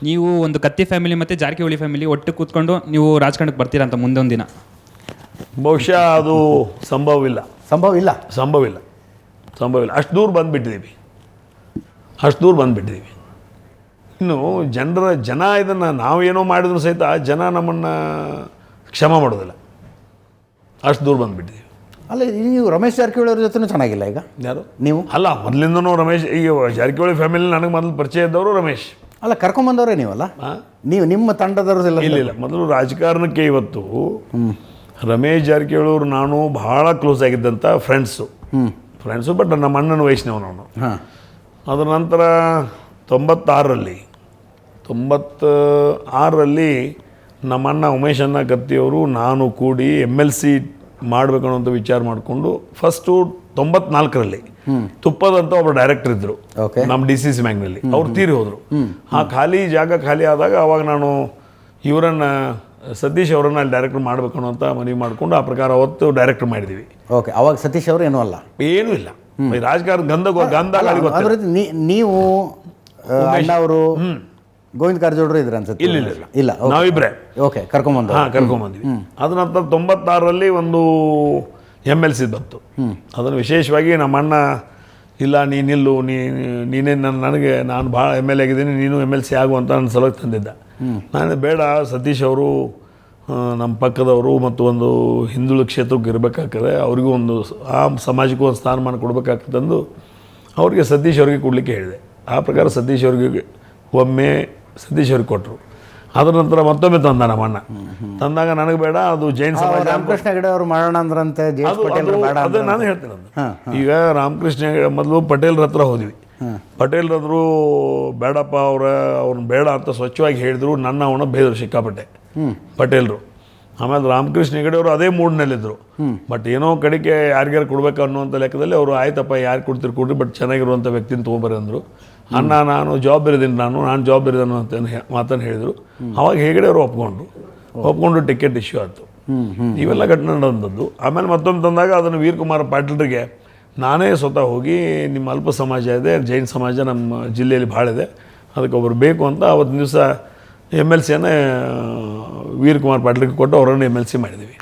ನೀವು ಒಂದು ಕತ್ತಿ ಫ್ಯಾಮಿಲಿ ಮತ್ತು ಜಾರಕಿಹೊಳಿ ಫ್ಯಾಮಿಲಿ ಒಟ್ಟು ಕೂತ್ಕೊಂಡು ನೀವು ರಾಜಕಾರಣಕ್ಕೆ ಬರ್ತೀರಾ ಅಂತ ಮುಂದೊಂದು ದಿನ? ಬಹುಶಃ ಅದು ಸಂಭವವಿಲ್ಲ. ಸಂಭವವಿಲ್ಲ. ಅಷ್ಟು ದೂರ ಬಂದುಬಿಟ್ಟಿದ್ದೀವಿ. ಇನ್ನು ಜನ ಇದನ್ನು ನಾವೇನೋ ಮಾಡಿದ್ರು ಸಹಿತ ಜನ ನಮ್ಮನ್ನು ಕ್ಷಮ ಮಾಡೋದಿಲ್ಲ. ಅಷ್ಟು ದೂರ ಬಂದುಬಿಟ್ಟಿದ್ದೀವಿ. ಅಲ್ಲ, ನೀವು ರಮೇಶ್ ಜಾರಕಿಹೊಳಿ ಅವ್ರ ಜೊತೆ ಚೆನ್ನಾಗಿಲ್ಲ ಈಗ? ಯಾರು? ನೀವು? ಅಲ್ಲ, ಮೊದಲಿಂದನೂ ರಮೇಶ್, ಈಗ ಜಾರಕಿಹೊಳಿ ಫ್ಯಾಮಿಲಿ ನನಗೆ ಮೊದಲು ಪರಿಚಯ ಇದ್ದವರು ರಮೇಶ್. ಅಲ್ಲ, ಕರ್ಕೊಂಬಂದವರೇ ನೀವಲ್ಲ? ನೀವು ನಿಮ್ಮ ತಂಡದವ್ರದೆಲ್ಲ? ಇಲ್ಲ, ಮೊದಲು ರಾಜಕಾರಣಕ್ಕೆ ಇವತ್ತು ರಮೇಶ್ ಜಾರಕಿಹೊಳಿ ಅವರು ನಾನು ಭಾಳ ಕ್ಲೋಸ್ ಆಗಿದ್ದಂಥ ಫ್ರೆಂಡ್ಸು. ಬಟ್ ನಮ್ಮ ಅಣ್ಣನ ವಯಸ್ಸಿನವನು ಅವನು. ಅದರ ನಂತರ 96ರಲ್ಲಿ ನಮ್ಮ ಅಣ್ಣ ಉಮೇಶ್ ಅಣ್ಣ ಕತ್ತಿಯವರು ನಾನು ಕೂಡಿ MLC ಮಾಡಬೇಕು ಅನ್ನೋಂಥ ವಿಚಾರ ಮಾಡಿಕೊಂಡು ಫಸ್ಟು 94ರಲ್ಲಿ ತುಪ್ಪದಂತ ಒಬ್ಬ ಡೈರೆಕ್ಟರ್ ಇದ್ದರು ನಮ್ಮ DCC ಬ್ಯಾಂಕ್ನಲ್ಲಿ. ಅವ್ರು ತೀರಿ ಹೋದರು. ಆ ಜಾಗ ಖಾಲಿ ಆದಾಗ ಅವಾಗ ನಾನು ಸತೀಶ್ ಅವರನ್ನು ಅಲ್ಲಿ ಡೈರೆಕ್ಟರ್ ಮಾಡಬೇಕು ಅನ್ನೋಂಥ ಮನವಿ ಮಾಡಿಕೊಂಡು ಆ ಪ್ರಕಾರ ಅವತ್ತು ಡೈರೆಕ್ಟರ್ ಮಾಡಿದ್ದೀವಿ. ಓಕೆ, ಅವಾಗ ಸತೀಶ್ ಅವರು ಏನೂ ಅಲ್ಲ? ಏನೂ ಇಲ್ಲ. ರಾಜಕಾರಣ ಗಂಧ ನೀವು ಅಣ್ಣ ಅವರು ಗೋವಿಂದ ಕಾರಜೋಳರು ಇದ್ರ ಅನ್ಸುತ್ತೆ? ಇಲ್ಲ, ನಾವಿಬ್ರೆ. ಓಕೆ, ಕರ್ಕೊಂಬಂದ್ವಿ. ಅದ ನಂತರ 96ರಲ್ಲಿ ಒಂದು MLC ಬಂತು. ಅದನ್ನು ವಿಶೇಷವಾಗಿ ನಮ್ಮ ಅಣ್ಣ ಇಲ್ಲ ನೀನೇ ನಾನು ಭಾಳ MLA ಆಗಿದ್ದೀನಿ, ನೀನು MLC ಆಗುವಂತ ನನ್ನ ಸಲುವಾಗಿ ತಂದಿದ್ದ. ನಾನು ಬೇಡ, ಸತೀಶ್ ಅವರು ನಮ್ಮ ಪಕ್ಕದವರು ಮತ್ತು ಒಂದು ಹಿಂದುಳಿದ ಕ್ಷೇತ್ರಕ್ಕೆ ಇರಬೇಕಾಗ್ತದೆ, ಅವ್ರಿಗೂ ಒಂದು ಆ ಸಮಾಜಕ್ಕೂ ಒಂದು ಸ್ಥಾನಮಾನ ಕೊಡಬೇಕಾಗ್ತದಂದು ಅವ್ರಿಗೆ ಸತೀಶ್ ಅವ್ರಿಗೆ ಕೊಡಲಿಕ್ಕೆ ಹೇಳಿದೆ. ಆ ಪ್ರಕಾರ ಸತೀಶ್ ಅವ್ರಿಗೆ ಕೊಟ್ಟರು. ಅದರ ನಂತರ ಮತ್ತೊಮ್ಮೆ ತಂದ ನಮ್ಮ ಅಣ್ಣ. ತಂದಾಗ ನನಗೆ ಬೇಡ, ಅದು ಜೈನ್ ಸಮಾಜ. ರಾಮಕೃಷ್ಣ ಹೆಗಡೆ ಅವರು ಮಾಡೋಣ ಅಂದ್ರಂತೆ, ಅದೇ ನಾನು ಹೇಳ್ತೀನಿ. ಈಗ ರಾಮಕೃಷ್ಣ ಹೆಗಡೆ ಮೊದಲು ಪಟೇಲ್ರ ಹತ್ರ ಹೋದ್ವಿ. ಪಟೇಲ್ರದ್ರು ಬೇಡಪ್ಪ, ಅವ್ರನ್ನ ಬೇಡ ಅಂತ ಸ್ವಚ್ಛವಾಗಿ ಹೇಳಿದ್ರು. ನನ್ನ ಅವನ ಬೇದರು ಸಿಕ್ಕಾಪಟ್ಟೆ ಪಟೇಲ್ರು. ಆಮೇಲೆ ರಾಮಕೃಷ್ಣ ಹೆಗಡೆ ಅವರು ಅದೇ ಮೂಡ್ನಲ್ಲಿದ್ದರು. ಬಟ್ ಏನೋ ಕಡೆಗೆ ಯಾರಿಗಾರು ಕೊಡ್ಬೇಕು ಅನ್ನುವಂಥ ಲೆಕ್ಕದಲ್ಲಿ ಅವರು ಆಯ್ತಪ್ಪ, ಯಾರು ಕೊಡ್ರಿ, ಬಟ್ ಚೆನ್ನಾಗಿರುವಂಥ ವ್ಯಕ್ತಿನ ತೊಗೊಂಬರ್ರಿ ಅಂದರು. ಅಣ್ಣ ನಾನು ಜವಾಬ್ದಾರಿ ಇದ್ದೀನಿ, ನಾನು ಜವಾಬ್ದಾರಿ ಇದ್ದಾನು ಅಂತ ಮಾತನ್ನು ಹೇಳಿದರು. ಅವಾಗ ಹೆಗಡೆ ಅವರು ಒಪ್ಕೊಂಡು ಟಿಕೆಟ್ ಇಶ್ಯೂ ಆಯಿತು. ಇವೆಲ್ಲ ಘಟನೆ ನಡೆದದ್ದು. ಆಮೇಲೆ ಮತ್ತೊಮ್ಮೆ ತಂದಾಗ ಅದನ್ನು ವೀರಕುಮಾರ್ ಪಾಟೀಲ್ರಿಗೆ ನಾನೇ ಸ್ವತಃ ಹೋಗಿ, ನಿಮ್ಮ ಅಲ್ಪ ಸಮಾಜ ಇದೆ, ಜೈನ್ ಸಮಾಜ ನಮ್ಮ ಜಿಲ್ಲೆಯಲ್ಲಿ ಭಾಳ ಇದೆ, ಅದಕ್ಕೆ ಒಬ್ಬರು ಬೇಕು ಅಂತ ಅವತ್ತಿನ ದಿವಸ MLCಯನ್ನು ವೀರಕುಮಾರ್ ಪಾಟೀಲ್ಗೆ ಕೊಟ್ಟು ಅವರನ್ನು MLC ಮಾಡಿದ್ದೀವಿ.